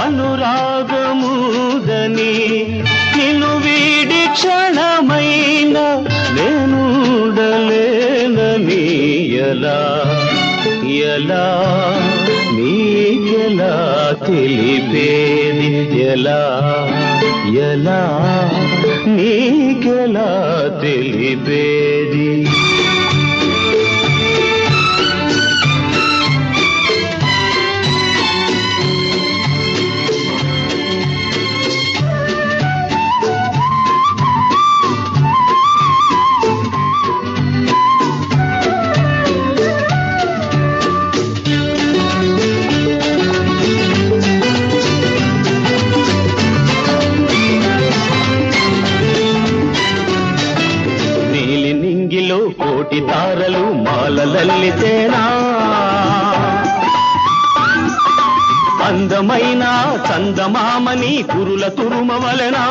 అనురాగముదని నిన్ను వీడి క్షణమైన నేనుండలేనని ఎలా ఎలా నీకెలా తెలిపేది ఎలా ఎలా నీకెలా తెలిపేది కోటి తారలు మాలలల్లితేనా అందమైన చందమామని కురుల తురుమవలెనా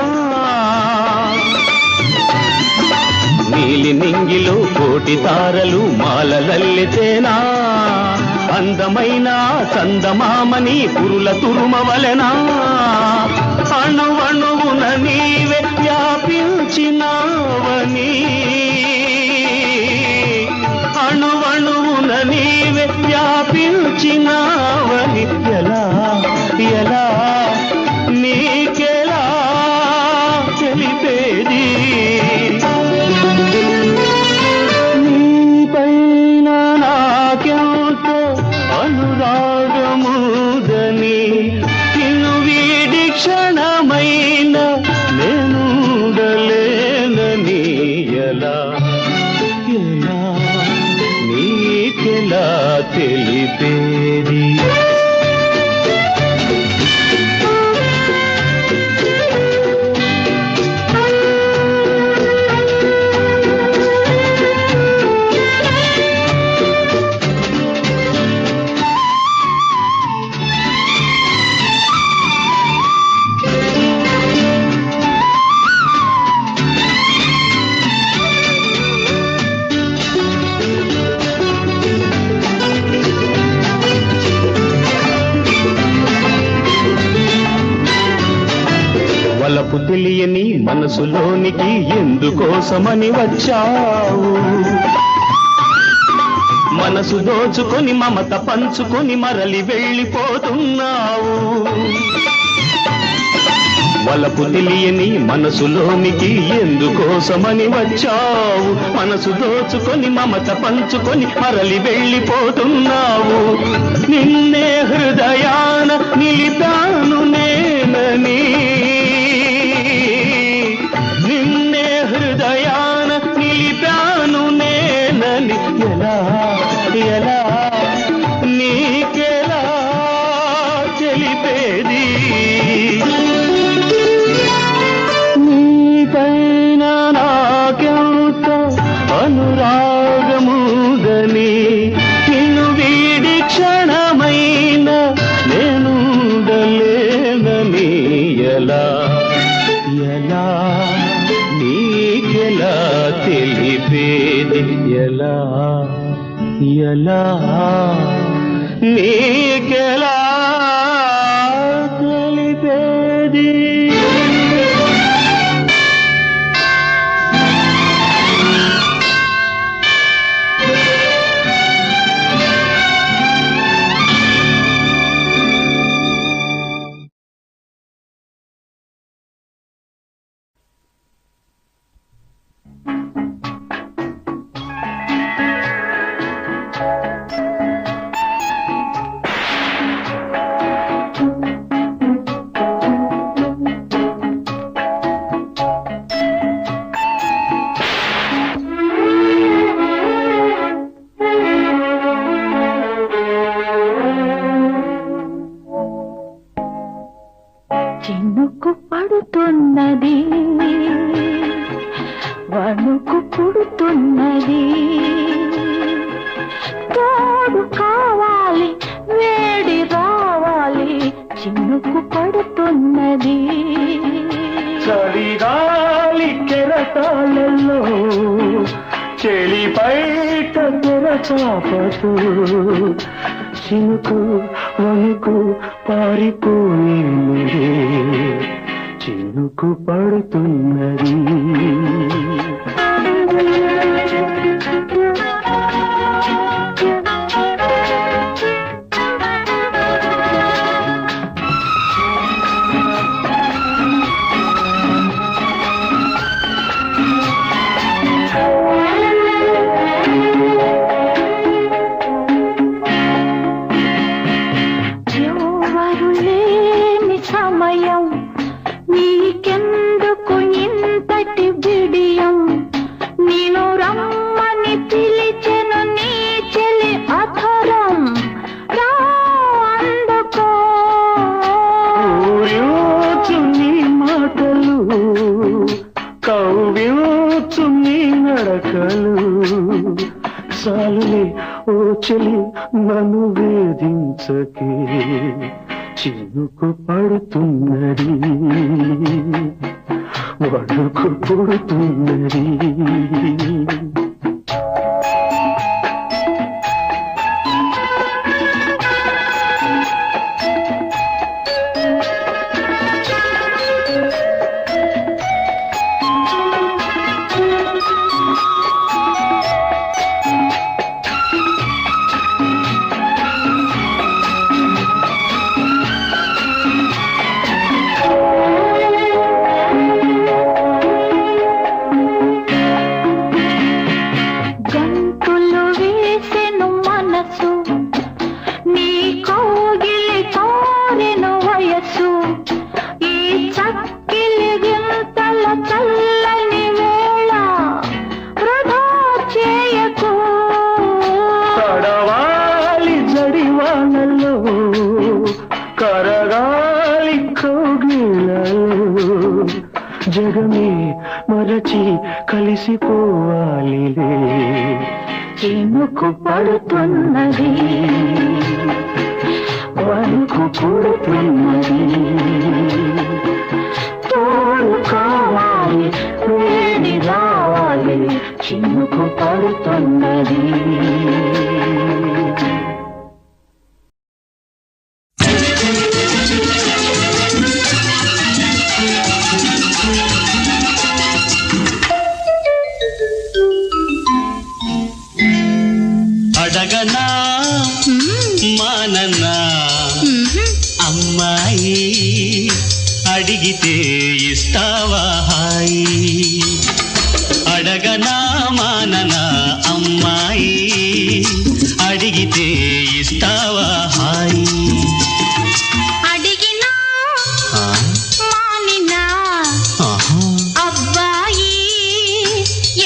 నీలి నింగిలో కోటి తారలు మాలలల్లితేనా అందమైన చందమామని కురుల తురుమవలెనా అణువణువున నీవే వ్యాపించినావని అణువణువున నీవే వ్యాపించినావని ఎలా ఎలా నీకెలా తెలిపేది నీపైన నాకెంత అనురాగముదని నిన్ను వీడి క్షణమైన నేనుండలేనని ఎలా ఎలా నీకెలా తెలిపేది వలపు తెలియని మనసులోనికి ఎందుకోసమని వచ్చావు మనసు దోచుకొని మమత పంచుకొని మరలి వెళ్ళిపోతున్నావు వలపు తెలియని మనసులోనికి ఎందుకోసమని వచ్చావు మనసు దోచుకొని మమత పంచుకొని మరలి వెళ్ళిపోతున్నావు నిన్నే హృదయాన నిలిపాను నేనని నిన్నే హృదయాన నిలిపాను నేనని ఎలా ఎలా నీకెలా తెలిపేది నీపైన నాకెంత అనురాగముదని నిన్ను వీడి క్షణమైన నేనుండలేనని ఎలా ఎలా నీకెలా తెలిపేది ఎలా ఎలా నీకెలా తెలిపేది చినుకు పడుతున్నది వణుకు పుడుతున్నది తోడు కావాలి వేడి రావాలి చినుకు పడుతున్నది చలిగాలి కెరటాలలో చెలిపైట తెరచాపతూ చినుకు వణుకు పారిపోయేనులే చినుకు పడుతున్నది నీకెందుకు ఇంతటి బిడియం నేను రమ్మని పిలిచెను నీ చెలి అధరం రా అందుకో ఊయోచు నీ మాటలు కవ్యోచు నీ నడకలు సాలులే ఓ చెలి నన్ను వేధించకే చినుకు పడుతున్నది వణుకు పుడుతున్నది కరగాలి కౌగిళ్ళలో జగమే మరచి కలిసిపోవాలిలే చినుకు పడుతున్నది వణుకు పుడుతున్నది తోడు కావాలి వేడి రావాలి చినుకు పడుతున్నది అడగనా మానన్నా అమ్మాయి అడిగితే ఇస్తావా హాయి అడగనా మాననా అమ్మాయి అడిగితే ఇస్తావా హాయి అడిగినా మానినా అబ్బాయి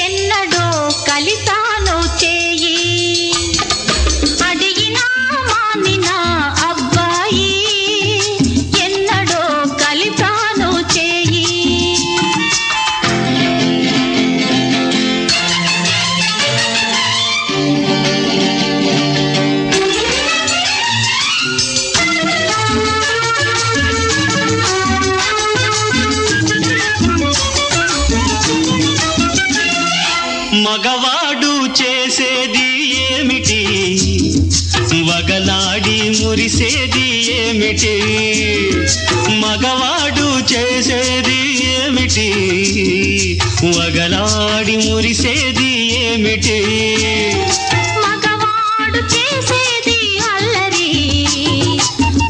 ఎన్నడో కలిసాను చేయి అడిగినా మానినా అబ్బాయి ఎన్నడో కలిసాను చేయి మగవాడు చేసేది ఏమిటి వగలాడి మురిసేది ఏమిటి మగవాడు చేసేది ఏమిటి వగలాడి మురిసేది ఏమిటి మగవాడు చేసేది అల్లరి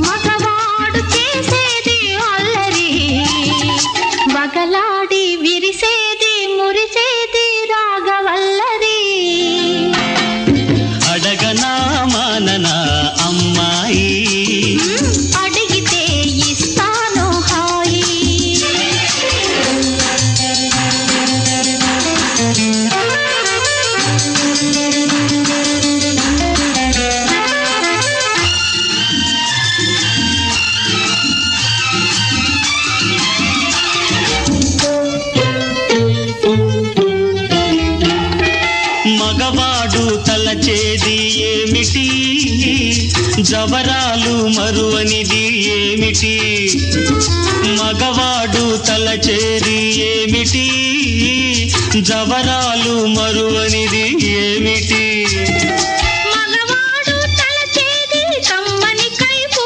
మగవాడు చేసేది అల్లరి వగలాడి విరిసేది మురిసేది రాగవల్లరి అడగనా మాననా అమ్మాయి అడిగితే ఇస్తాను హాయి మగవాడు తలచేది ఏమిటి జవరాలు మరువనిది ఏమిటి మగవాడు తలచేది ఏమిటి జవరాలు మరువనిది ఏమిటి మగవాడు తలచేది కమ్మని కైపు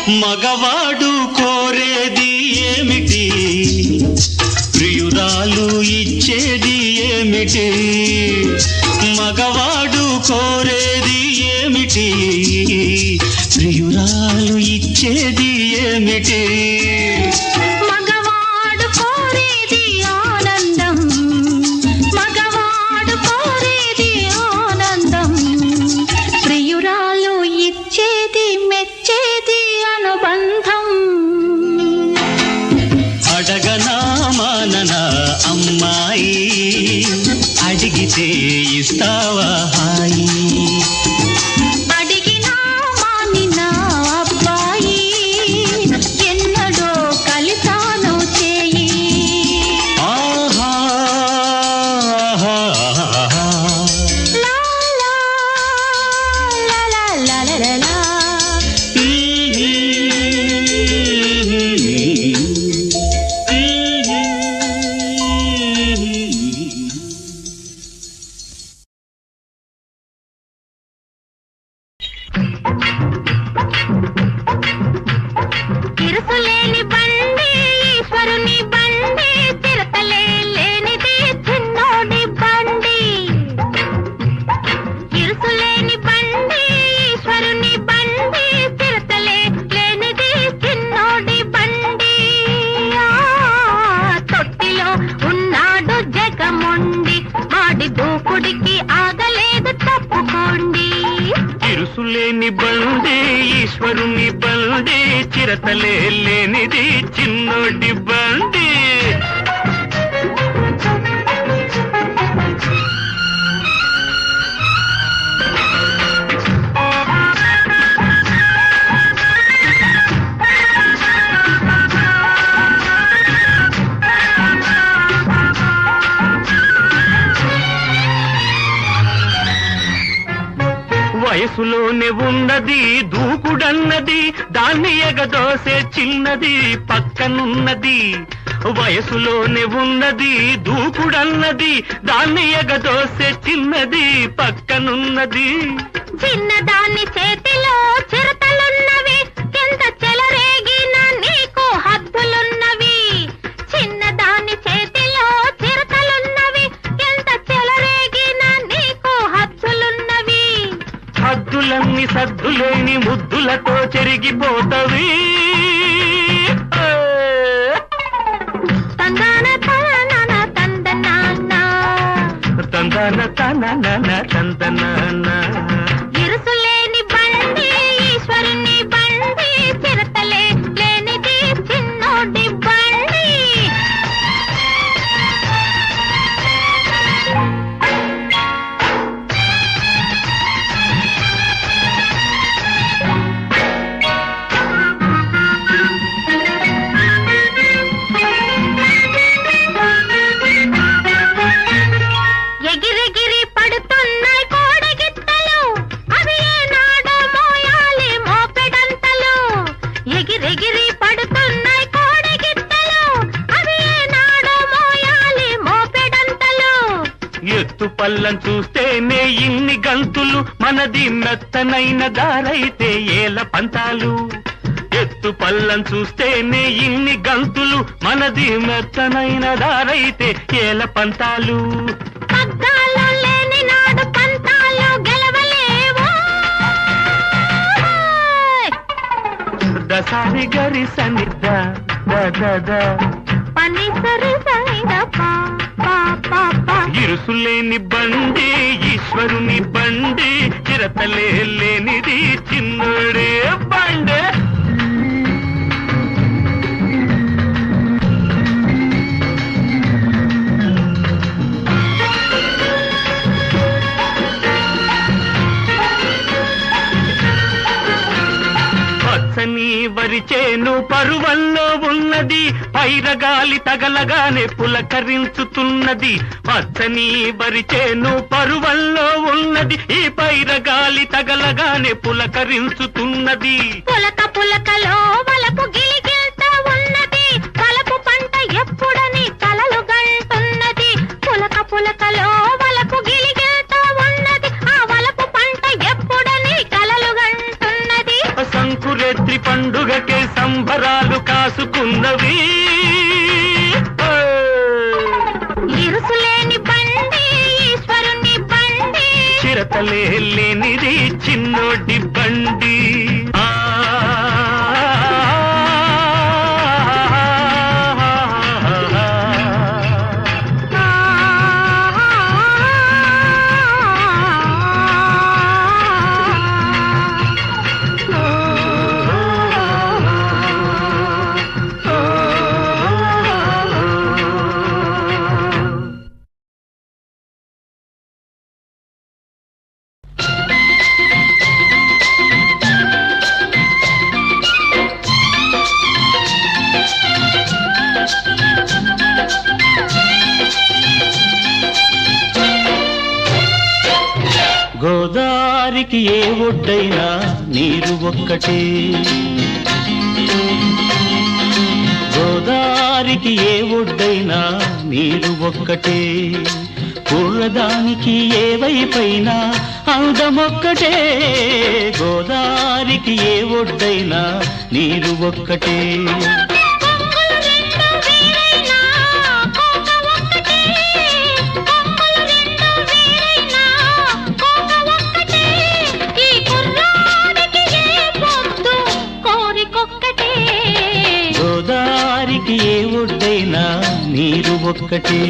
మగవాడు కోరేది ఏమిటి, ప్రియురాలు ఇచ్చేది ఏమిటి? మగవాడు కోరేది ఏమిటి, ప్రియురాలు ఇచ్చేది ఏమిటి? మగవాడు కోరేది ఆనందం, మగవాడు కోరేది ఆనందం, ప్రియురాలు ఇచ్చేది మెచ్చేది అనుబంధం. అడగనా మాననా అమ్మాయి, అడిగితే ఇస్తావా హాయి? అడిగినా మానినా అబ్బాయి, ఎన్నడో కలిసాను చేయి. ఆహా లా లా లా లా లా లా లా. ఇరుసులేని బండి ఈశ్వరుని బండి, చిరతలే లేనిది చిన్నోడి బండి. ఇరుసులేని బండి ఈశ్వరుని బండి, చిరతలే లేనిది చిన్నోడి బండి. తొట్టిలో ఉన్నాడు జగముండి, వాడి దూకుడికి ఆగలేదు తప్పుకోండి. ఇరుసులేని బండి ఈశ్వరుని బండి, చిరతలే లేనిది చిన్నోడి బండి. వయసులోనే ఉన్నది దూకుడన్నది, దాన్ని ఎగదోసే చిన్నది పక్కనున్నది. వయసులోనే ఉన్నది దూకుడన్నది, దాన్ని ఎగదోసే చిన్నది పక్కనున్నది. చిన్నదాన్ని చేతిలో చిరతలున్నవి, ఎంత చెలరేగిన నీకు హద్దులున్నవి. చిన్నదాన్ని చేతిలో చిరతలున్నవి, ఎంత చెలరేగిన నీకు హద్దులున్నవి. హద్దులన్నీ సద్దులేని ముద్దులతో చెరిగిపోతవి. తందాన తనన తందనాన్న, తందన తనన తందనాన. ఇరుసులేని బండి ఈశ్వరుని బండి, చిరతలే లేనిది చిన్నోడి బండి. ఎగిరెగిరి పడుతున్నాయి కోడగిత్తలు, అవి ఏనాడో మోయాలి మోపెడంతలు. ఎగిరెగిరి పడుతున్నాయి కోడగిత్తలు, అవి ఏనాడో మోయాలి మోపెడంతలు. ఎత్తు పల్లం చూస్తేనే ఇన్ని గంతులు, మనది మెత్తనైన దారైతే ఏల పంతాలు. ఎత్తు పల్లం చూస్తేనే ఇన్ని గంతులు, మనది మెత్తనైన దారైతే ఏల పంతాలు. పగ్గాలు లేని నాడు పంతాలు గెలవలేవు. దసారి గరి సనిద్ద ద పని సరి సైద పా పా పా పా. ఇరుసులేని బండి ఈశ్వరుని బండి, చిరతలే లేనిది చిన్నోడే బండి. పచ్చని వరి చేను పరువల్లో ఉన్నది, పైరగాలి తగలగానే పులకరించుతున్నది. పచ్చని వరి చేను పరువల్లో ఉన్నది, ఈ పైరగాలి తగలగానే పులకరించుతున్నది. పులక పులకలో వలపు గిలిగిల్తా ఉన్నది, వలపు పంట ఎప్పుడని కలలు గంటున్నది. పులక పులకలో వలపు గిలిగిల్తా ఉన్నది, ఆ వలపు పంట ఎప్పుడని కలలు గంటున్నది. సంకురేత్రి పండుగ సంబరాలు కాసుకున్నవి ఇరుసులేని బండి ఈశ్వరుని బండి చిరతలే లేనిది చిన్నోడి బండి గోదారికి ఏ ఒడ్డైనా నీరు ఒక్కటే గోదారికి ఏ ఒడ్డైనా నీరు ఒక్కటే పూర్వదానికి ఏ వైపైనా అందమొక్కటే గోదారికి ఏ ఒడ్డైనా నీరు ఒక్కటే గోదారికి ఏ ఒడ్డైనా నీరు ఒక్కటే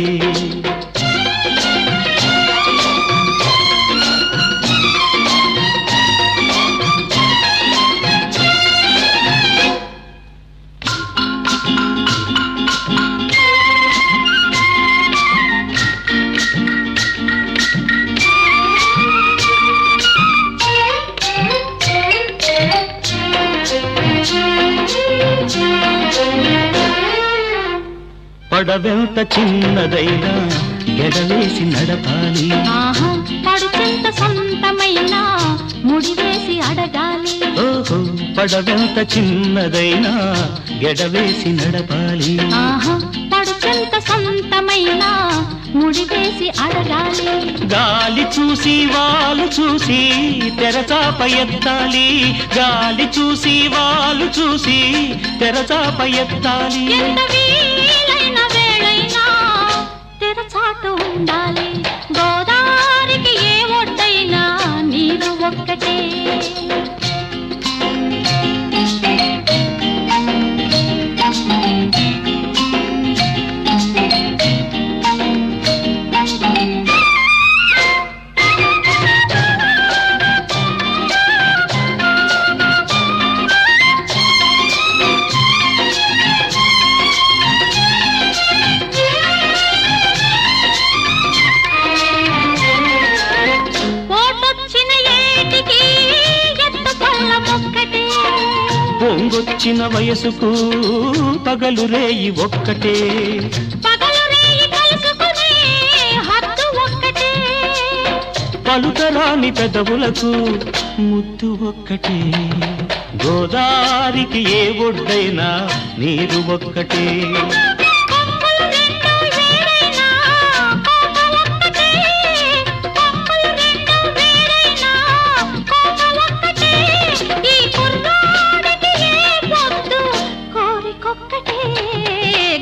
పడవెంత చిన్నదైనా గెడవేసి నడపాలి పడుచెంత సొంతమైనా ముడివేసి అడగాలి ఓహో పడవెంత చిన్నదైనా గెడవేసి నడపాలి పడుచెంత సొంతమైనా ముడివేసి అడగాలి గాలి చూసి వాళ్ళు చూసి తెరచాప ఎత్తాలి గాలి చూసి వాళ్ళు చూసి తెరచాప ఎత్తాలి తెరచాటు ఉండాలి గోదారికి ఏ ఒడ్డైనా నీరు ఒక్కటే పొంగొచ్చిన వయసుకు పగలు రేయి ఒక్కటే పలుకరాని పెదవులకు ముద్దు ఒక్కటే గోదారికి ఏ ఒడ్డైనా నీరు ఒక్కటే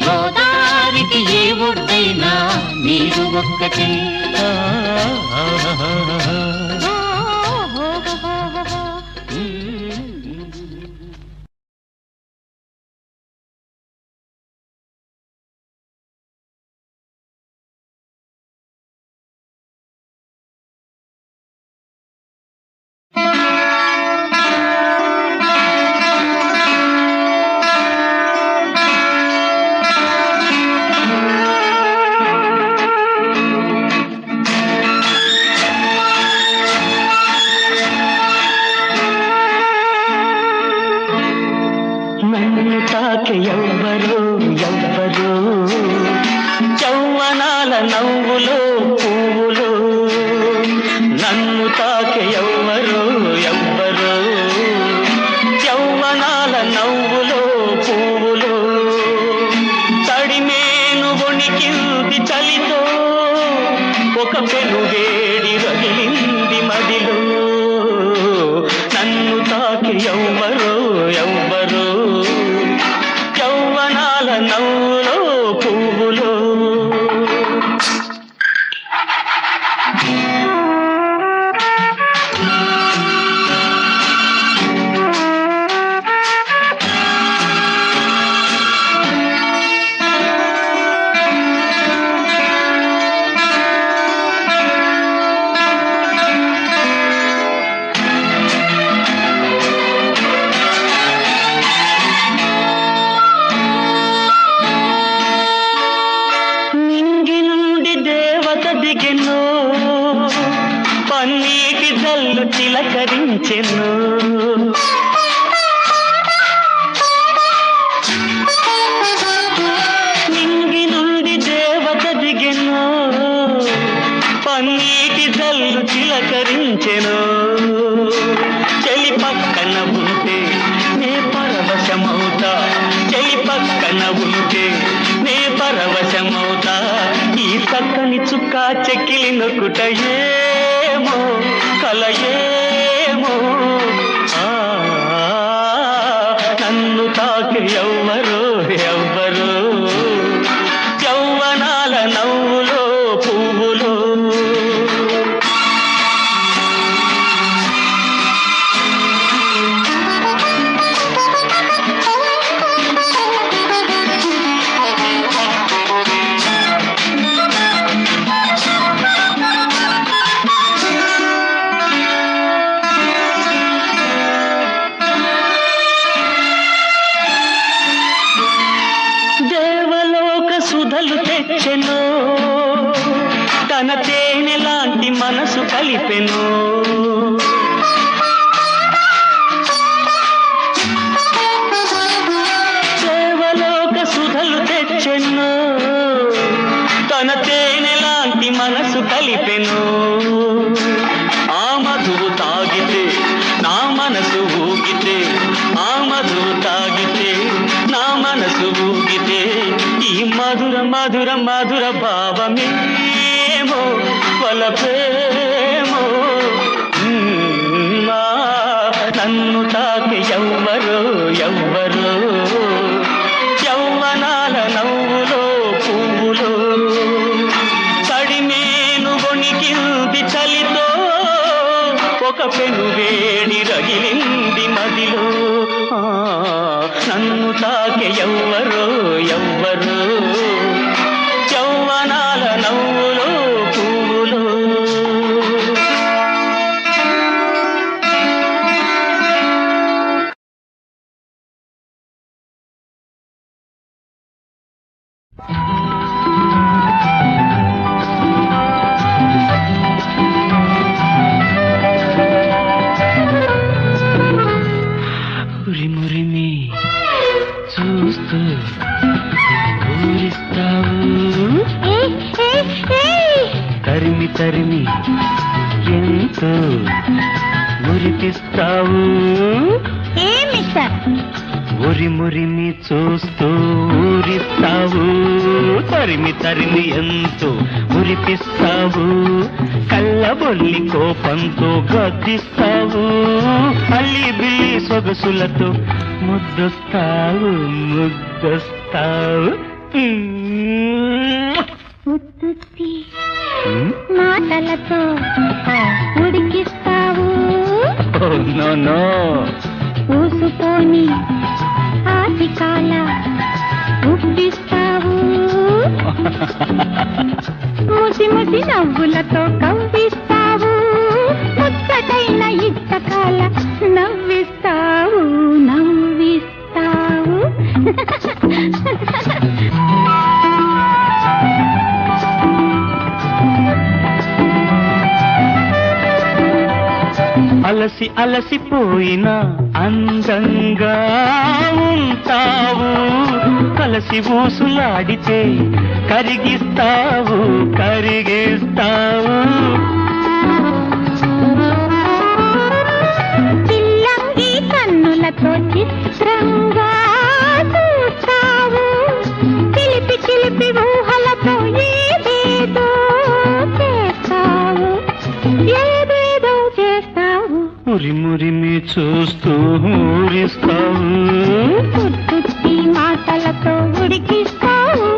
గోదారికి ఏ ఒడ్డైనా నీరు ఒక్కటే నన్ను తాకి ఎవ్వరు ఎవ్వరు చౌవనాల నవ్వులో పువ్వులు నన్ను తాకి ఎవ్వరు ఎవ్వరు చౌవనాల నవ్వులో పువ్వులు తడిమేను వణికింది చలితో ఒక పెనువేడి రగిలింది మదిలో నన్ను తాకి ఎవ్వరు ఎవ్వరు పలికెను నింగి నుండి దేవత దిగెను పన్నీటి జల్లు చిలకరించెను చెలి పక్కన ఉంటే నే పరవశమవుతా చెలి పక్కన ఉంటే నే పరవశమవుతా ఈ చక్కని చుక్క చెక్కిలి నొక్కుట ఏమో కల ఏమో నన్ను తాకి ఎవ్వరు ఎవ్వరు యవ్వనాల నవ్వులో పువ్వులో సుధలు తెచ్చెను తన తేనె లాంటి మనసు కలిపెను దేవలోక సుధలు తెచ్చెను తన తేనె లాంటి మనసు కలిపెను ఆ మధువు తాగితే నా మనసు ఊగితే ఆ మధువు తాగితే నా మనసు ఊగితే ఈ మధుర మధుర మధుర భావమేమో వలపేమో నన్ను తాకి ఎవ్వరో ఎవ్వరో యవ్వనాల నవ్వులో పువ్వులో తడిమేను గొణికింది చలితో ఒక పెను వేడి రగిలింది మదిలో నన్ను తాకి ఎవ్వరో ఎవ్వరో యవ్వనాల నవ్వులో పువ్వులో మురిమురిమి చూస్తూ ఊరిస్తావు తరిమి తరిమి ఎంతో మురిపిస్తావు మురిమురిమి చూస్తూ ఊరిస్తావు తరిమి తరిమి ఎంతో మురిపిస్తావు కళ్ళబొల్లి కోపంతో గద్దిస్తావు అల్లి బిల్లి సొగసులతో ముద్దొస్తావు ముద్దొస్తావు ఉత్తుత్తి మాటలతో ఉడికిస్తావు ఊసుపోని ఆశికాల ఉప్పిస్తావు ముసి ముసి నవ్వులతో కవ్విస్తావు ముచ్చటైన ఇష్టకాల నవ్విస్తావు నవ్విస్తావు అలసి అలసిపోయిన అందంగా ఉంటావు కలసి ఊసులాడితే కరిగిస్తావు కరిగిస్తావు పిల్లంగి కన్నులతో చిత్రంగా చూస్తావు చిలిపి చిలిపి ఊహలతో ఏదేదో చేస్తావు ఏదేదో చేస్తావు మురిమురిమి చూస్తూ ఊరిస్తావు పుట్టి మాటలతో ఉడికిస్తావు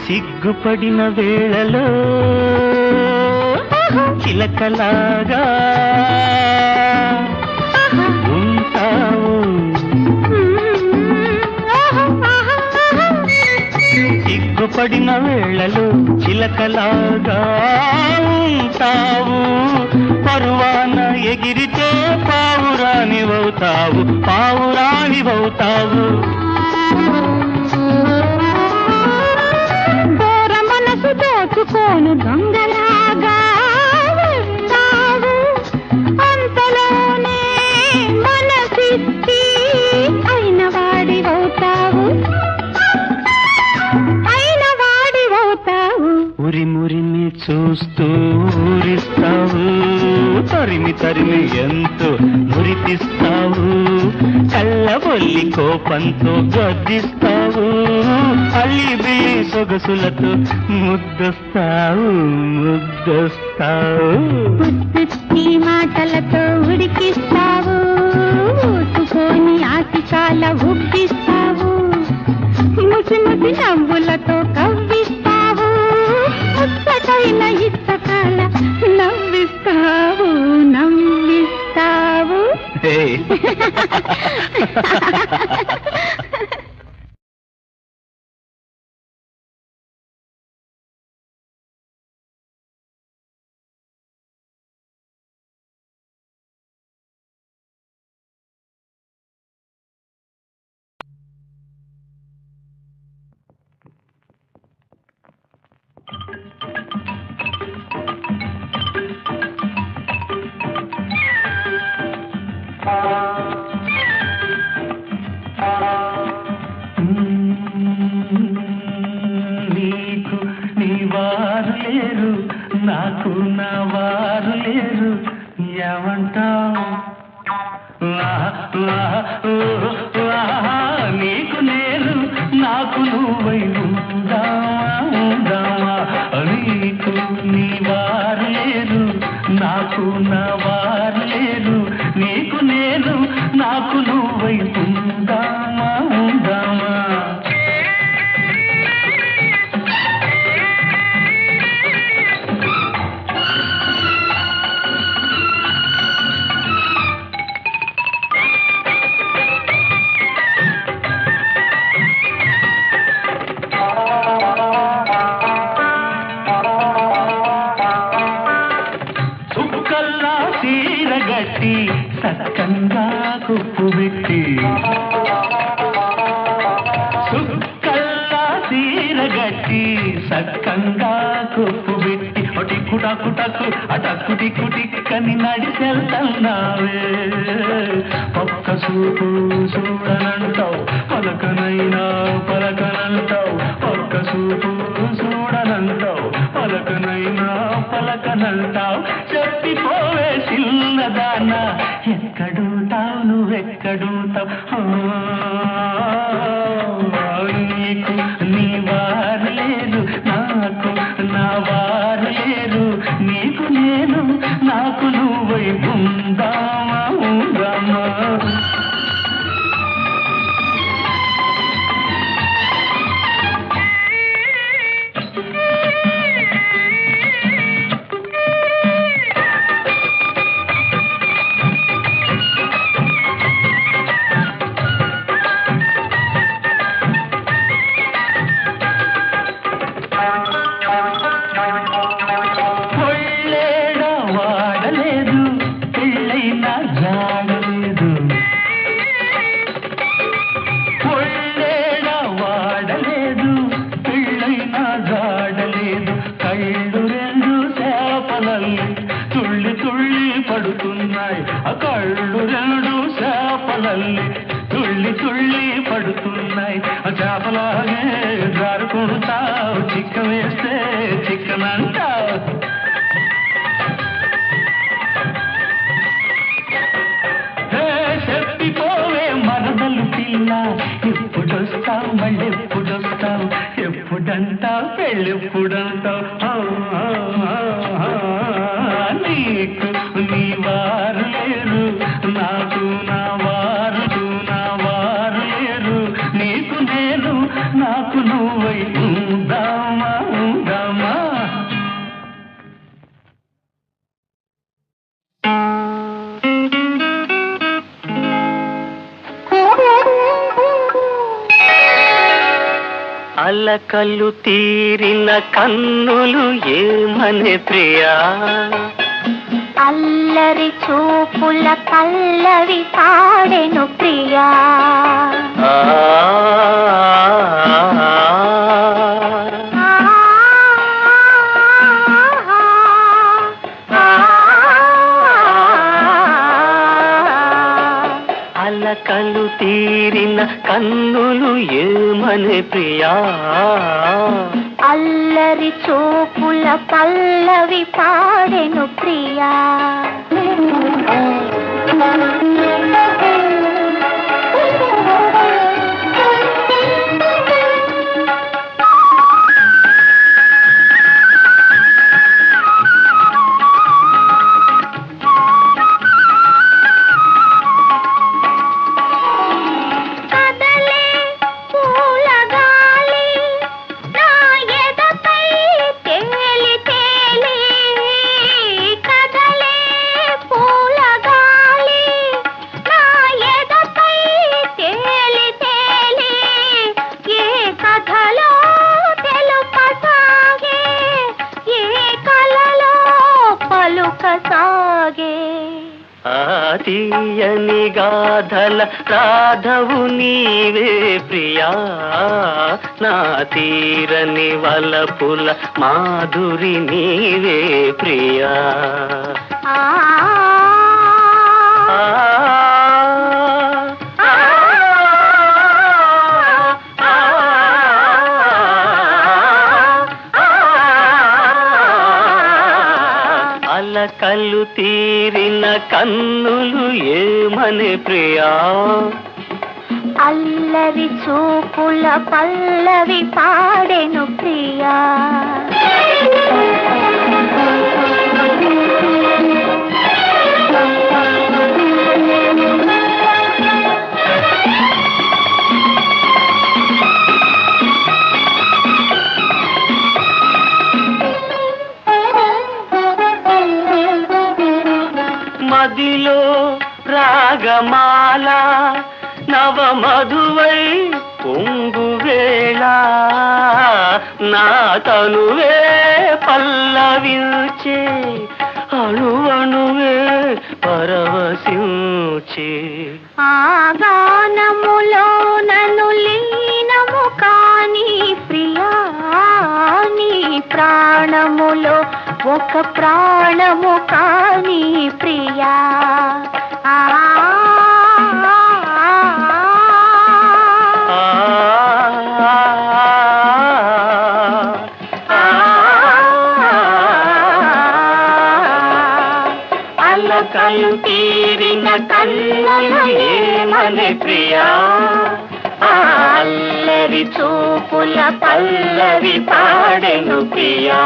సిగ్గుపడిన వేళలో చిలకలాగా ఉంటావు సిగ్గుపడిన వేళలో చిలకలాగా ఉంటావు పరువాన ఎగిరితే పావురానివవుతావు పావురానివవుతావు చూస్తూ ఊరిస్తావు, తరిమి తరిమి ఎంతో మురిపిస్తావు, కళ్ళబొల్లి కోపంతో గద్దిస్తావు, అల్లి బిల్లి సొగసులతో ముద్దొస్తావు ముద్దొస్తావు. పుత్తుత్తి మాటలతో ఉడికిస్తావు, ఊసుకొని ఆశికాల ఉప్పిస్తావు, ముసి ముసి నవ్వులతో కవ్విస్తావు, ముచ్చటైన ఇచ్చకాల నవ్విస్తావు నవ్విస్తావు. నీకు నీ వారు లేరు, నాకు నా వారు లేరు, ఏమంటావు? నీకు నేను నాకు నువ్వై ఉందామా, నీకు నీ వారు లేరు, నాకు నా వారు లేరు, నీకు నేను నాకు నువ్వై ఉందామా. గట్టి సక్కంగా కుప్పు పెట్టి, సుక్కల్లా సీర గట్టి సక్కంగా కుప్పు పెట్టి, టిక్కు టక్కు టక్కు అటక్కు టిక్కు టిక్కని నడిచెళ్తున్నావే, పక్క చూపు చూడనంటావు, పలకనైనా పలకనంటావు, పక్క చూపు చూడనంటావు, పలకనైనా పలకనంటావు, చెప్పిపోవే చిన్నదాన ఎక్కడుంటావు నువ్వెక్కడుంటావు. నీకు నీ వారు లేరు, నాకు నా వారు లేరు, నీకు నేను నాకు నువ్వై ఉందామా ఉందామా. తుళ్ళి తుళ్ళి పడుతున్నాయి ఆ కళ్ళు రెండు చేపలల్లి, తుళ్ళి తుళ్ళి పడుతున్నాయి ఆ చేపలాగే జారుకుంటావు, చిక్క వేస్తే చిక్కనంటావు. చెప్పిపోవే మరదలు పిల్ల, ఎప్పుడొస్తావు మళ్ళెప్పుడొస్తావు, ఎప్పుడంటావు పెళ్ళెప్పుడంటావు. నీకు నీ వారు లేరు, నాకు నా వారు లేరు, నీకు నేను నాకు నువ్వై ఉందామా ఉందామా. అలకలు తీరిన కన్నులు ఏమనే ప్రియా, అల్లరి చూపుల పల్లవి పాడెను ప్రియా. అలకలు తీరిన కన్నులు ఏమనే ప్రియా, అల్లరి చూపుల పల్లవి పాడెను ప్రియా. తీయని గాథల రాధవు నీవే ప్రియా, నా తీరని వలపుల మాధురి నీవే ప్రియా. అలకలు తీరిన కన్నులు ఏమనే ప్రియా, అల్లరి చూపుల పల్లవి పాడెను ప్రియా. మదిలో రాగమాల నవ మధువై పొంగువేళ, నా తనువే పల్లవించే అణువణువే పరవశించే. ఆ గానములో నన్ను లీనము కాని ప్రియా, నీ ప్రాణములో ఒక ప్రాణము కాని ప్రియా. అలకలు తీరిన కన్నులు ఏమనే ప్రియా, అల్లరి చూపుల పల్లవి పాడెను ప్రియా.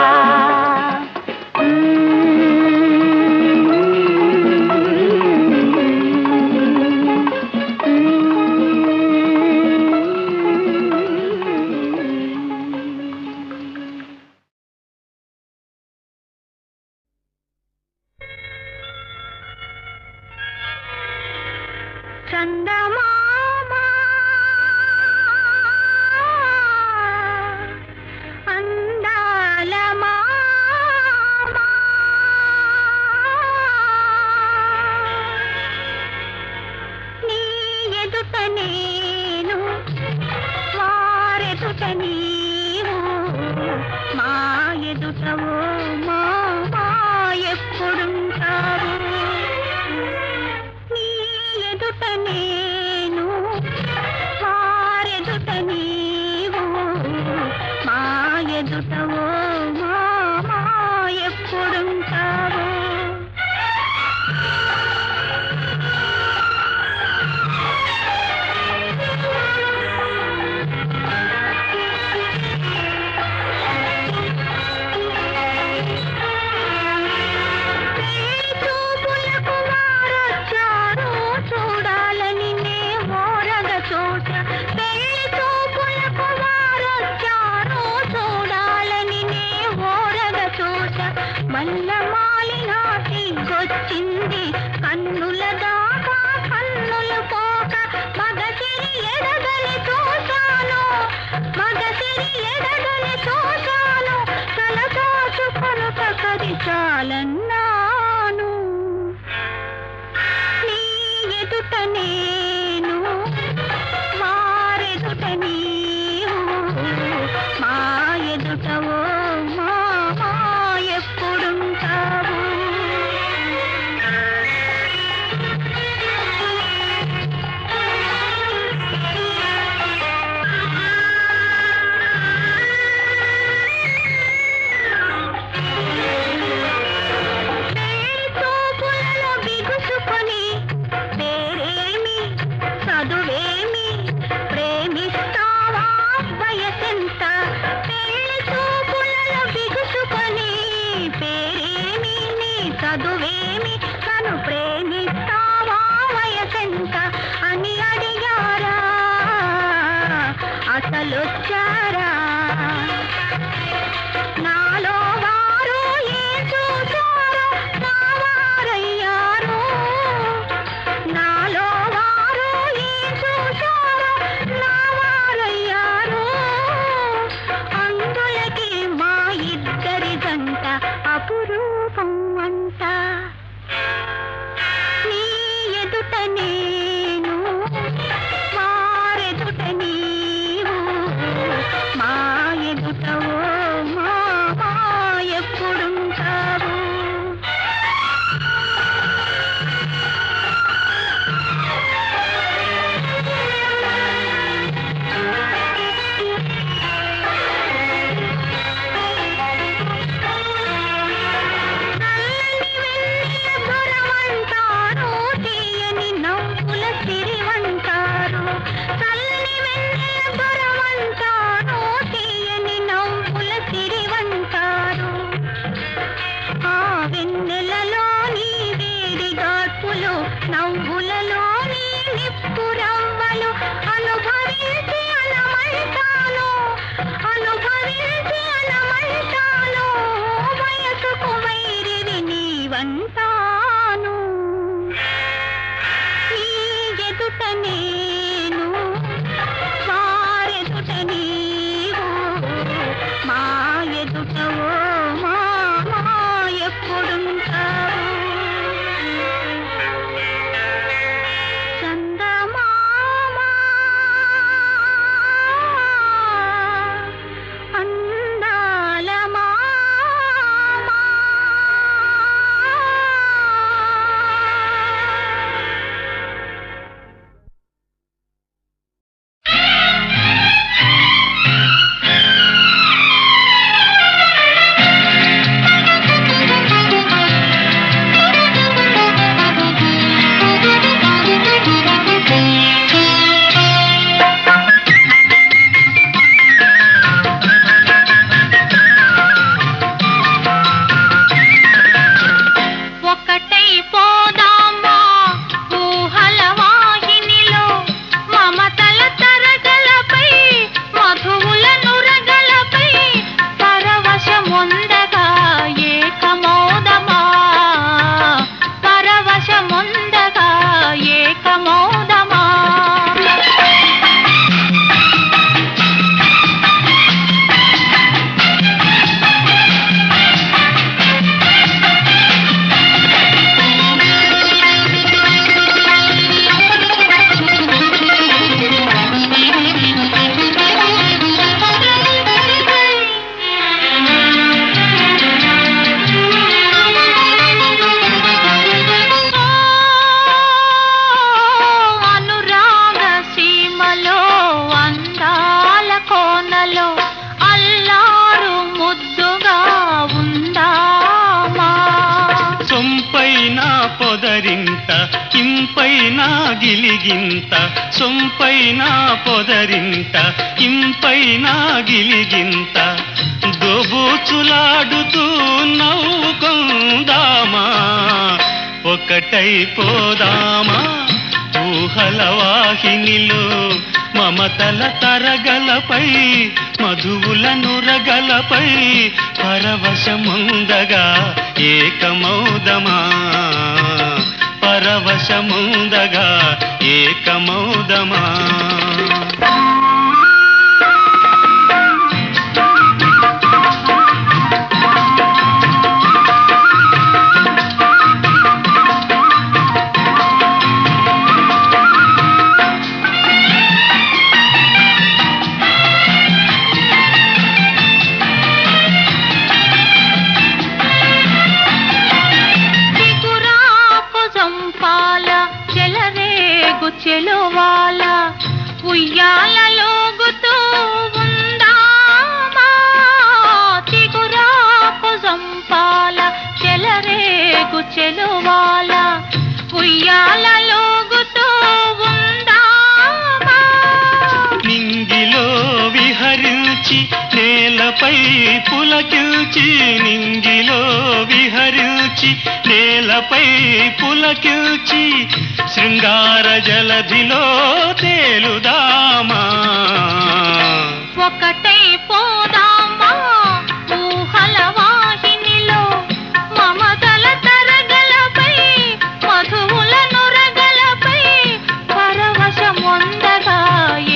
చందమామా అందాల మామా, నీ ఎదుట నేను వారెదుట నీవు, మా ఎదుటవో మామా ఎప్పుడుంటావు. నేను వారెదుట నీవు, మా ఎదుటవో మామా ఎప్పుడుంటావు. మల్లమాలినాటికొచ్చింది కన్నుల దాకా కన్నులు పోక, మగసిరి ఎడగలి చూశాను, మగసిరి ఎడగలి చూశాను, తలదాచుకొను పకది చాలన్నాను. నీ ఎదుట నేను వారెదుట నీవు, మా ఎదుటవో మామా ఎప్పుడుంటావు. అంట అపురూపం అంట నీ ఎదుట నేను వారెదుట నీవు మా ఎదుట ఓ మా ఎప్పుడుంటావు నవ్వులలోని నిప్పురవ్వలు అనుభవించి అనమంటాను వయసుకు వైరివి నీవంటాను నీ ఎదుట నేను వారెదుట నీవు మా ఎదుట ఓ మా ఎప్పుడుంటావు ఇంపైనా గిలిగింత సొంపైనా పొదరింత ఇంపైనా గిలిగింత దోబూచులాడుతూ నవ్వుకుందామా ఒకటైపోదామా ఊహల వాహినిలో మమతల తరగలపై మధువుల నురగలపై పరవశముందగా ఏకమౌదమా పరవశముందగా ఏకమౌదమా చెలువాల ఉయ్యాలలోగుతూ ఉందామా తిగురాకు సంపాల చెలరేగు చెలువాల ఉయ్యాలలోగుతూ ఉందామా నింగిలో విహరించి నేలపై పులకిల్చి నింగిలో విహరించి నేలపై పులకిల్చి శృంగార జలధిలో తేలుదామా ఒకటై పోదామా ఊహల వాహినిలో మమతల తరగలపై మధువుల నురగలపై పరవశముందగా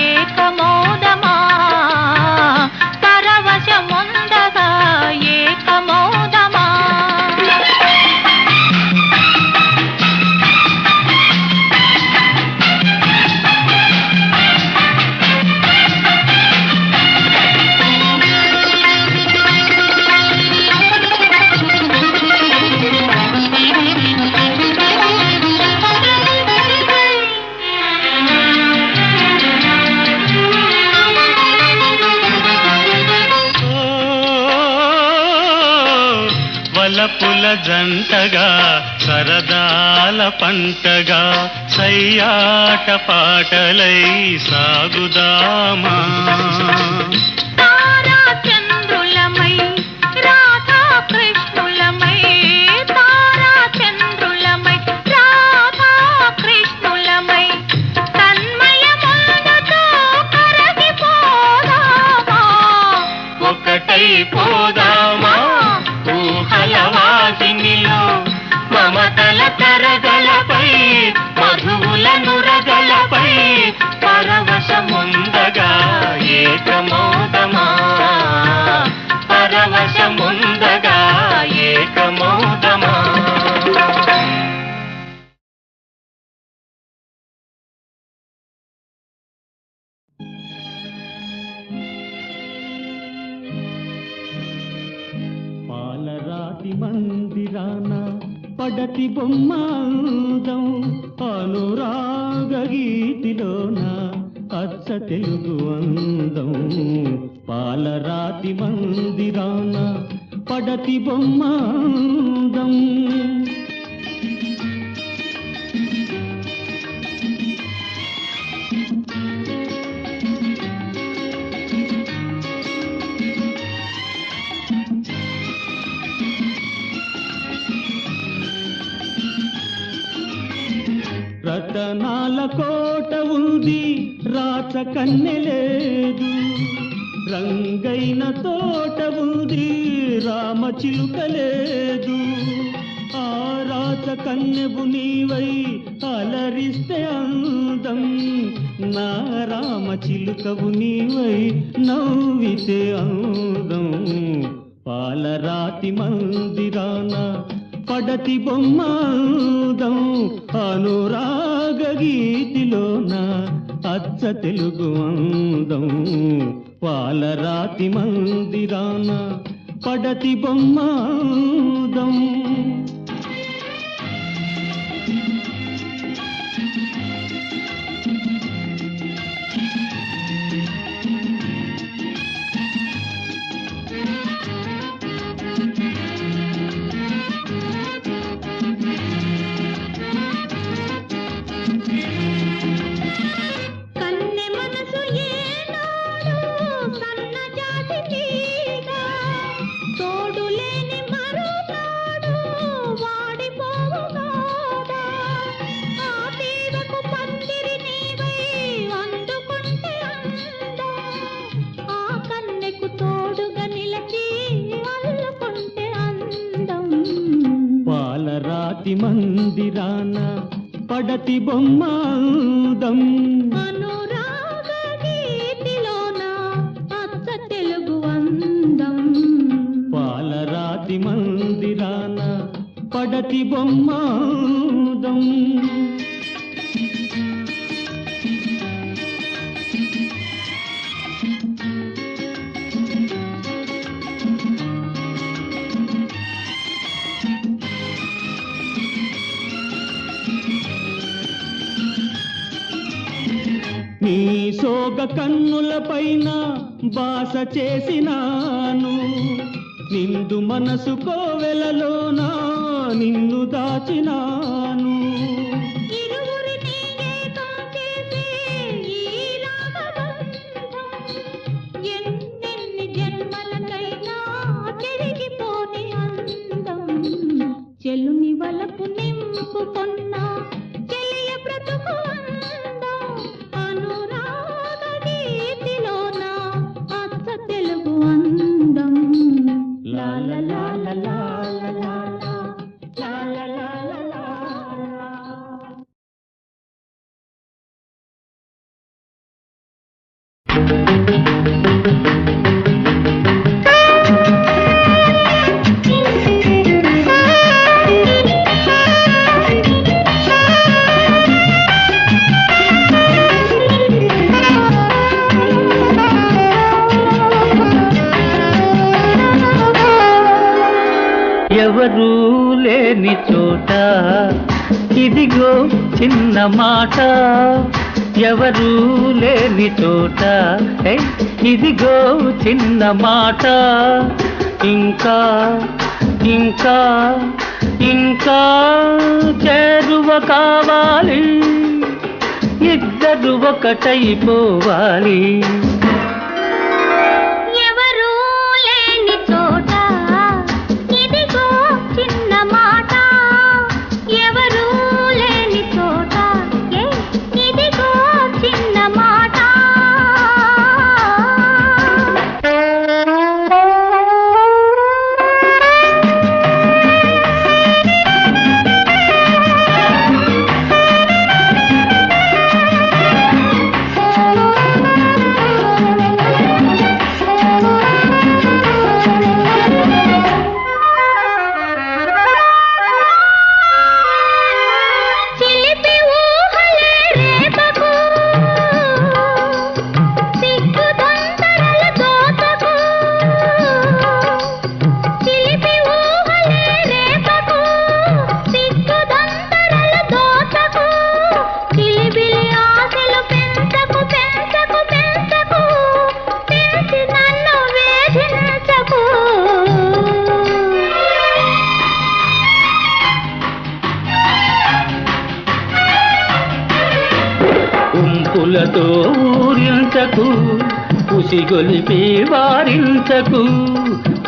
ఏకమౌదమా పరవశముందగా ఏకమౌదమా వలపుల జంటగా సరదాల పంటగా సయ్యాట పాటలై సాగుదామా. తారా చంద్రులమై రాధా కృష్ణులమై తారా చంద్రులమై రాధా కృష్ణులమై తన్మయములతో కరగిపోదామా. ఒకటై పోదామా ఊహల వాసినిలో మమతల తరగలపై మధువుల నురగలపై పరవశముందగా ఏకమోదమా పరవశముందగా ఏకమోదమా. పాలరాతి మందిరాన పడతి బొమ్మ అందం అనురాగ గీతిలోన అచ్చ తెలుగు అందం. పాలరాతి మందిరాన పడతి బొమ్మ అందం. రతనాల కోట ఉంది రాచ కన్నెలేదు, రంగైన తోట ఉంది రామ చిలుక లేదు. ఆ రాచ కన్నెవు నీవై అలరిస్తే అందం, నా రామ చిలుకవు నీవై నవ్వితే అందం. పాలరాతి మందిరాన పడతి బొమ్మ అందం అనురాగ గీతిలోన అచ్చ తెలుగు అందం. పాలరాతి మందిరాన పడతి బొమ్మ అందం. మందిరాన పడతి బొమ్మ అందం అనురాగ గీతిలోన అచ్చ తెలుగు అందం. పాలరాతి మందిరాన పడతి బొమ్మ అందం. నీ సోగ కన్నుల పైన బాస చేసినాను, నిండు మనసు కోవెలలోన నిన్ను దాచినాను. ఎన్నెన్ని జన్మలకైనా చెరిగిపోని అందం, చెలుని వలపు నింపుకొన్న చెలియ బ్రతుకు అందం. అనురాగ గీతిలోన అచ్చ తెలుగు అందం. లాల లాల లాల లాల లాల లాల లాల. ఎవరూ లేని చోట ఇదిగో చిన్న మాట, ఎవరూ లేని చోట ఇదిగో చిన్న మాట. ఇంకా ఇంకా ఇంకా చేరువ కావాలి, ఇద్దరు ఒకటైపోవాలి. ఎవరు లేని చోట ఇదిగో చిన్న మాట, ఎవరు లేని చోట ఇదిగో చిన్న మాట. ఉంపులతో ఊరించకు, ఉసిగొలిపి వారించకు.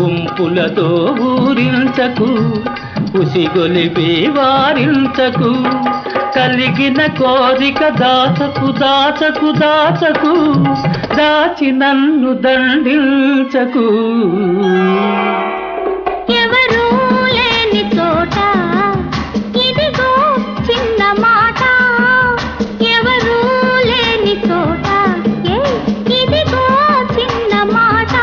ఉంపులతో ఊరించకు, ఉసిగొలిపి వారించకు. కలిగిన కోరిక దాచకు దాచకు దాచకు, దాచి నన్ను దండించకు. ఎవరు లేని చోట ఇదిగో చిన్న మాట, ఎవరు లేని చోట ఇదిగో చిన్న మాట.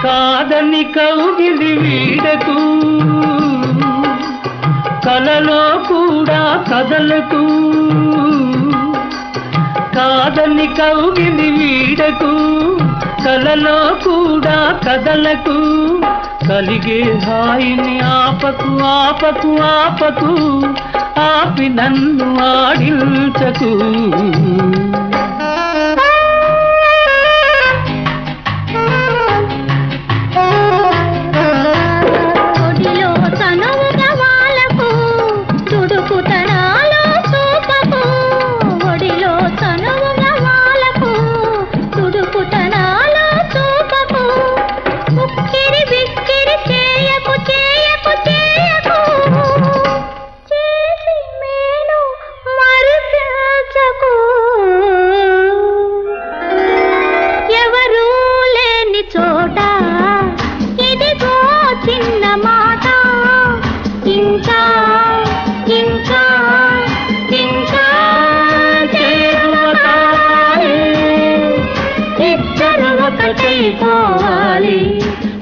కాదని కౌగిలి వీడకు, కలలో కూడా కదలకు. కాదని కౌగిలి వీడకు, కలలో కూడా కదలకు. కలిగే హాయిని ఆపకు ఆపకు ఆపకు, ఆపి నన్ను ఆడించకు.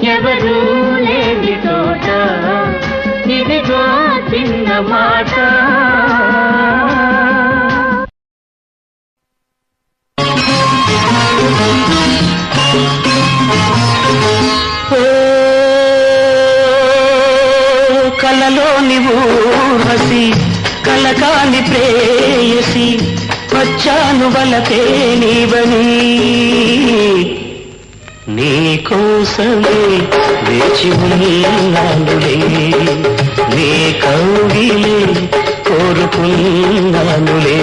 ఎవరు లేని చోట ఇదిగో చిన్న మాట. కలలోని ఊర్వశి, కలకాని ప్రేయసి, వచ్చాను వలపే నీవని. నీ కోసమే వేచి ఉన్నానులే, నీ కౌగిలే కోరుకున్నానులే.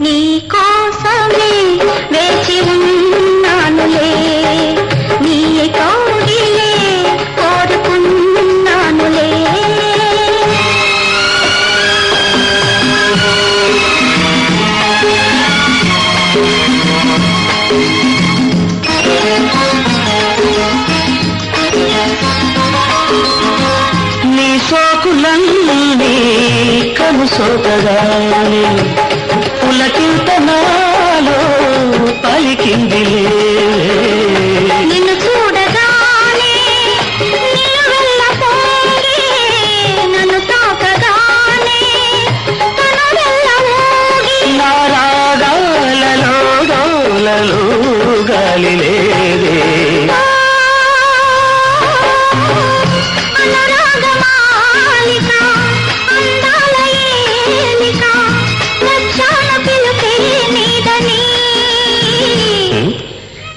నీ కోసమే వేచి ఉన్నానులే, నీ కౌగిలే కోరుకున్నానులే. నీ సోకులన్నీ కను సోకగానే పులకింత నాలో పలికిందిలే. నిన్ను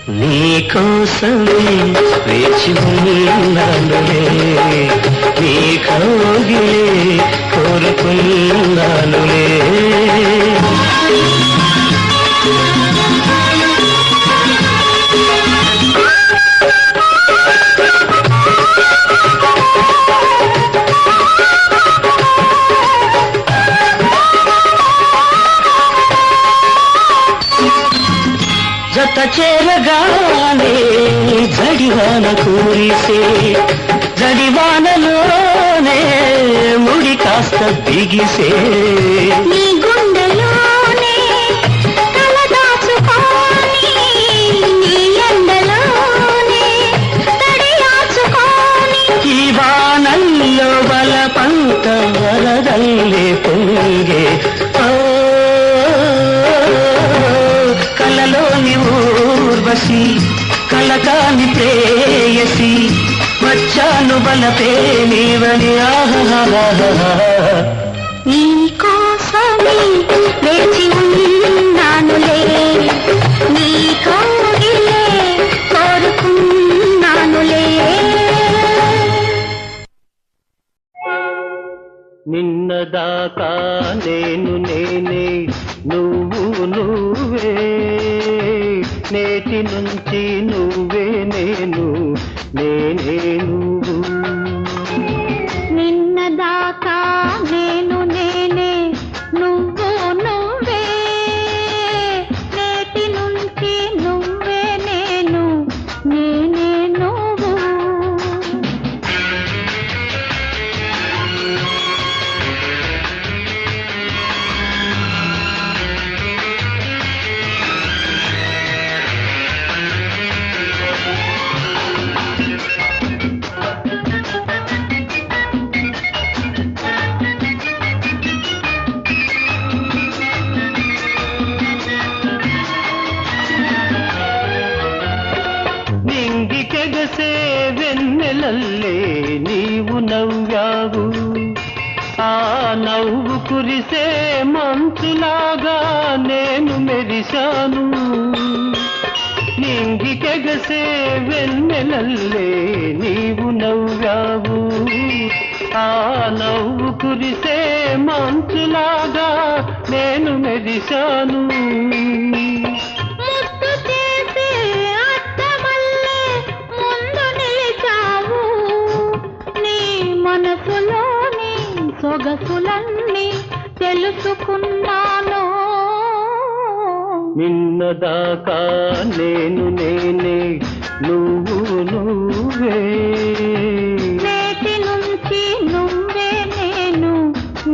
నీ కోసమే వేచి ఉన్నానులే, నీ కౌగిలే కోరుకున్నానులే. జత చేరగానే జడివాన కూరిసే, జడివానలోనే ముడి కాస్త బిగిసే. నీ గుండెలోనే తల దాచుకొని, నీ ఎండలోనే తడియాచుకొని, ఈ వానల్లో బలపంత వరదల్లే పొంగే. కలలోని ఊర్వశి, కలకాని ప్రేయసి, వచ్చాను బలపే నీవని. నీ కోసమే వేచి ఉన్నానులే, నీ కౌగిలే కోరుకున్నానులే. నిన్నదాకా నేను నేనే, నువ్వు నువ్వే, నేటి నుంచి నువ్వే నేను, నేనే నువ్వు. నిన్నదాకా నేను నేనే, నువ్వు నువ్వే, నేటి నుంచి నువ్వే నేను, నేనే నువ్వు. నింగికెగసే వెన్నెలల్లే నీవు నవ్వావు, ఆ నవ్వు కురిసే మంచులాగా నేను మెరిశాను. నింగికెగసే వెన్నెలల్లే నీవు నవ్వావు, ఆ నవ్వు కురిసే మంచులాగా నేను మెరిశాను. ముద్దు చేసే అద్దమల్లే ముందు నిలిచావు, నీ మనసులోని సొగసులన్నీ తెలుసుకున్నాను. నిన్నదాకా నేను నేనే, నువ్వు నువ్వే, నేటి నుంచి నువ్వే నేను,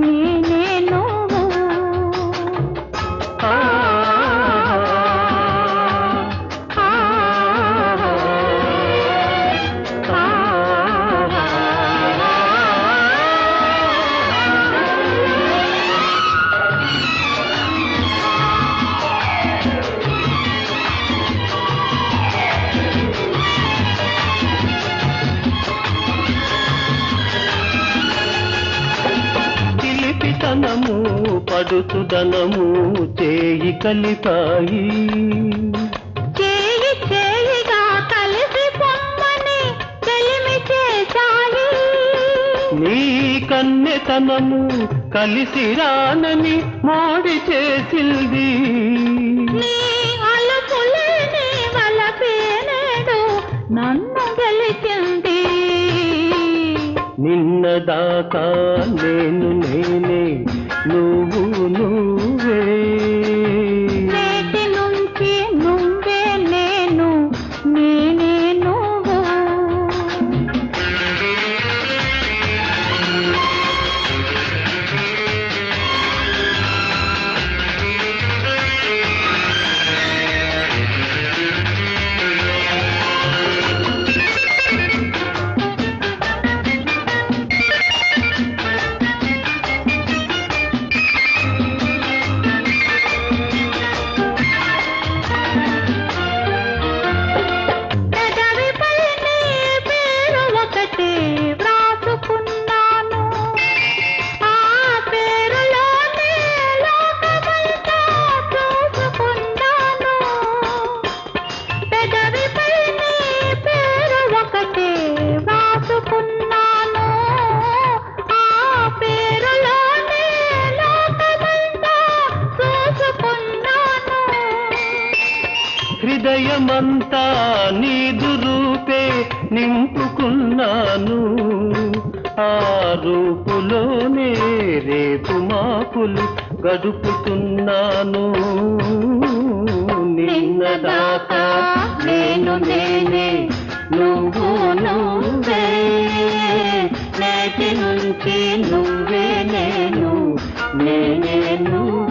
నేనే నువ్వు. ఆ, ఆ, ఆ, చిలిపితనము పడుతుదనము చేయి కలిపాయి, చేయి చేయిగా కలిసి పొమ్మని చెలిమి చేశాయి. నీ కన్నెతనము కలిసి రానని మోడి చేసింది. నీ అలుపులేని వలపేనేడు నన్ను గెలిచింది. నిన్నదాకా నేను నేనే, నువ్వు నువ్వే, నేటి నుంచి నువ్వే నేను, నేనే నువ్వు. హృదయమంతా నీదు రూపే నింపుకున్నాను ఆ రూపులోనే రేపు మాపులు గడుపుతున్నాను నిన్నదాకా నేను నేనే నువ్వు నువ్వే నేటి నుంచి నువ్వే నేను నేనే నువ్వు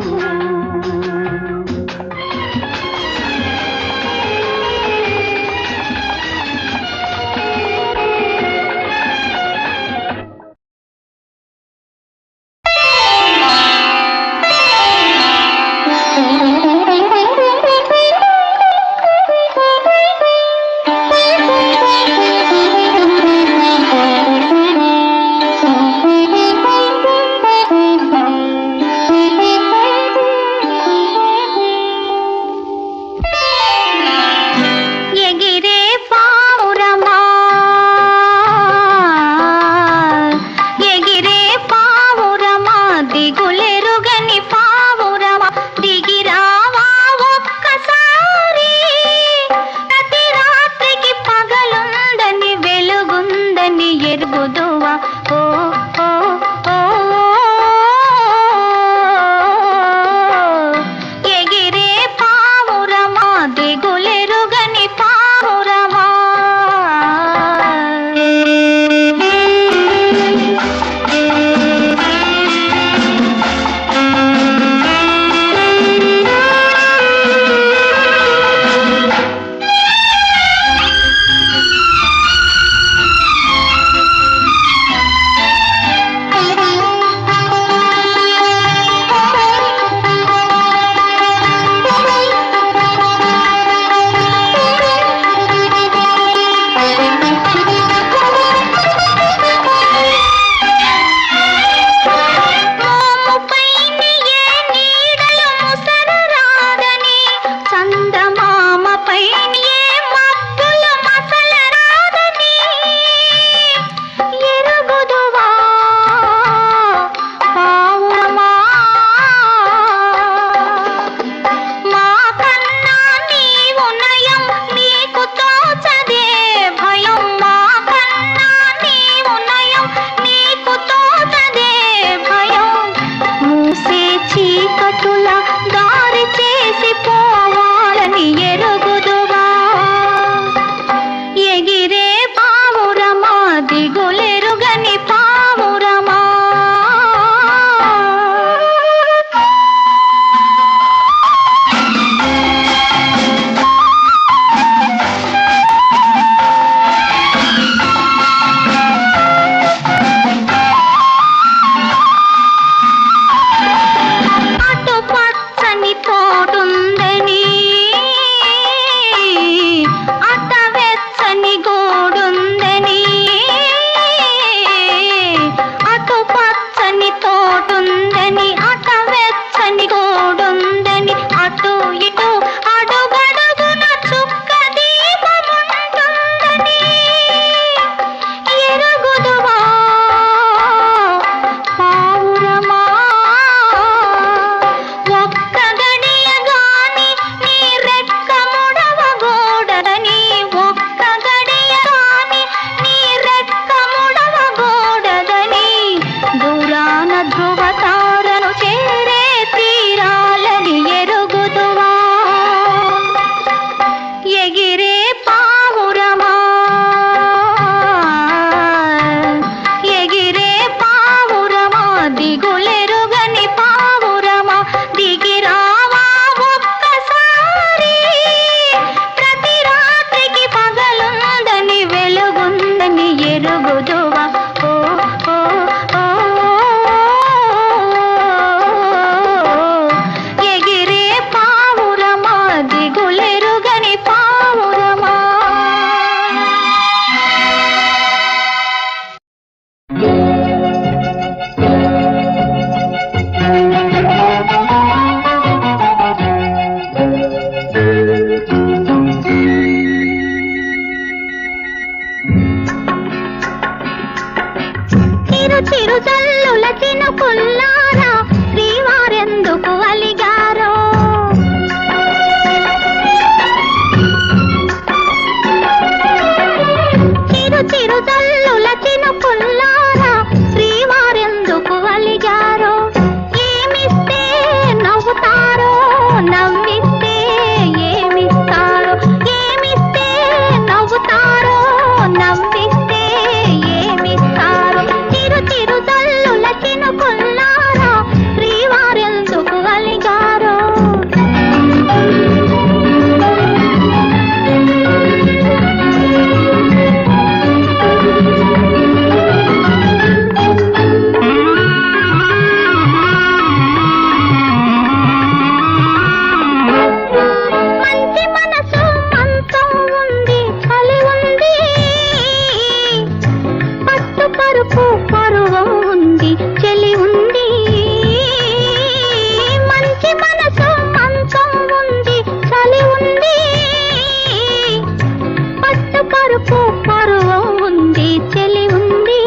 పరుపు పరువం ఉంది, చెలి ఉంది.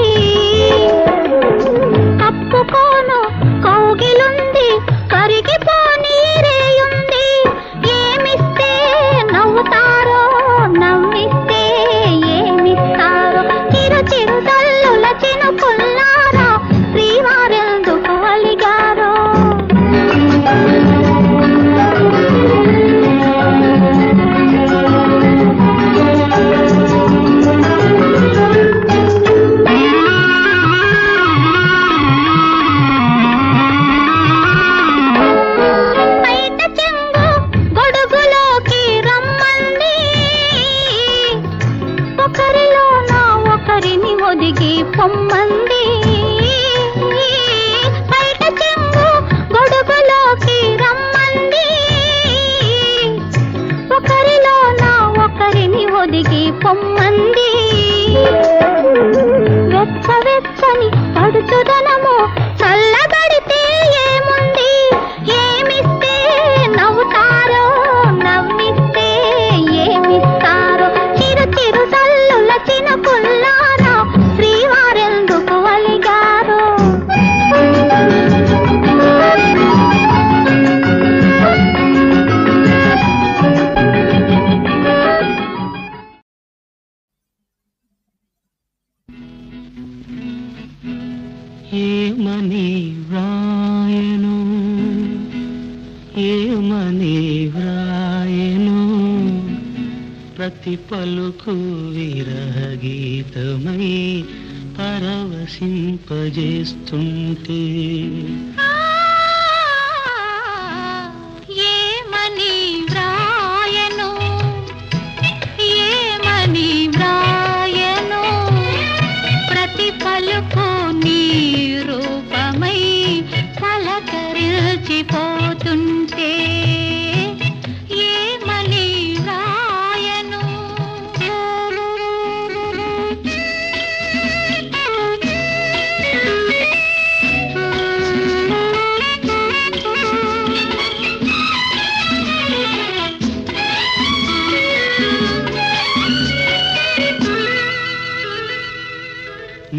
కప్పుకోను కౌగిలుంది, కరిగిపోనీరేయుంది. ఏమిస్తే నవ్వుతారో, నవ్విస్తే ఏమిస్తారో. చిరు చిరు తల్లుల చినుకుల్లారా శ్రీవారెందుకు అలిగారో. పొమ్మంది బయట చెంగు గొడుగులోకి రమ్మంది. ఒకరిలోన ఒకరిని ఒదిగి పొమ్మంది. వెచ్చ వెచ్చని పడుచుదనము చల్లబడితే ఏముంది. ఏమిస్తే నవ్వుతారో, నవ్విస్తే ఏమిస్తారో. చిరు చిరు తల్లుల చినుకుల్లారా శ్రీవారెందుకు అలిగారో. ఏమని వ్రాయను, ఏమని వ్రాయను, ప్రతి పలుకు విరహగీతమై పరవశింపజేస్తుంటే. ఏమని వ్రాయను, ఏమని వ్రాయను, ప్రతి పలుకు నీ రూపమై పలకరిల్చిపోతుంటే. ఏమని వ్రాయను.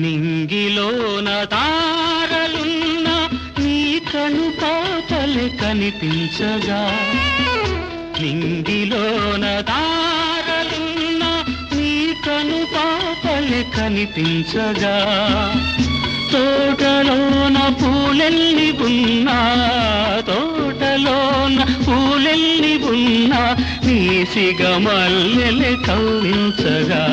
నింగిలోన తారలున్న నీ కను పాపలే కనిపించగా. నింగిలోన తారలున్న నీ కను పాపలే కనిపించగా. తోటలోన పూలెల్లి ఉన్నా, తోటలోన పూలెల్లి ఉన్నా, నీ సిగమల్లెలే కవ్వించగా.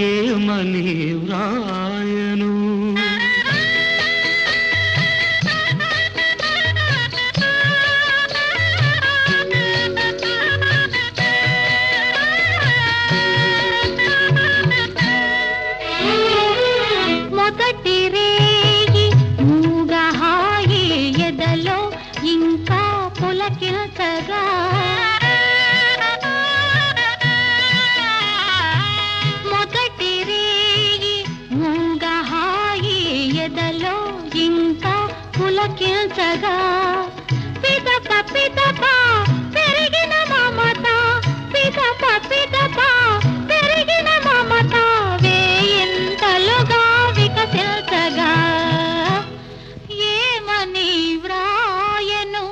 ఏమని వ్రాయను. మొదటి రేయి మూగహాయి ఎదలో ఇంకా పులకిల్చగా. మొదటి రేయి మూగహాయి ఎదలో ఇంకా పులకిల్చగా. పిదప పిదప పెరిగిన మమత, పిదప పిదప పెరిగిన మమత వేయింతలుగా వికసించగా. ఏమని వ్రాయను.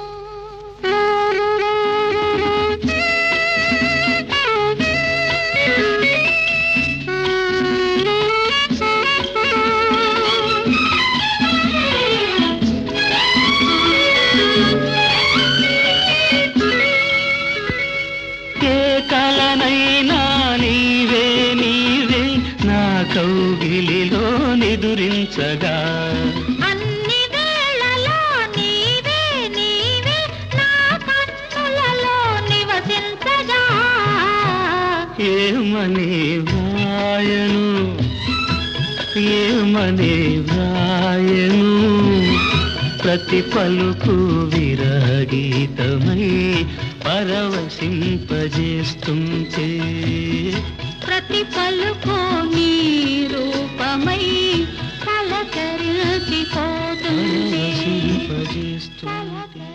కలనైనా నీవే నీవే నా కౌగిలిలో నిదురించగా. అన్ని వేళలో నీవే నీవే నా కన్నులలో నివసించగా. ఏమని వ్రాయను, ఏమని వ్రాయను, ప్రతి పలుకు విరహగీతమై పరవశింపజేస్తుంటే. ప్రతి పలుకు నీ రూపమై పలకరిల్చిపోతుంటే. పరవశింపజేస్తుంటే.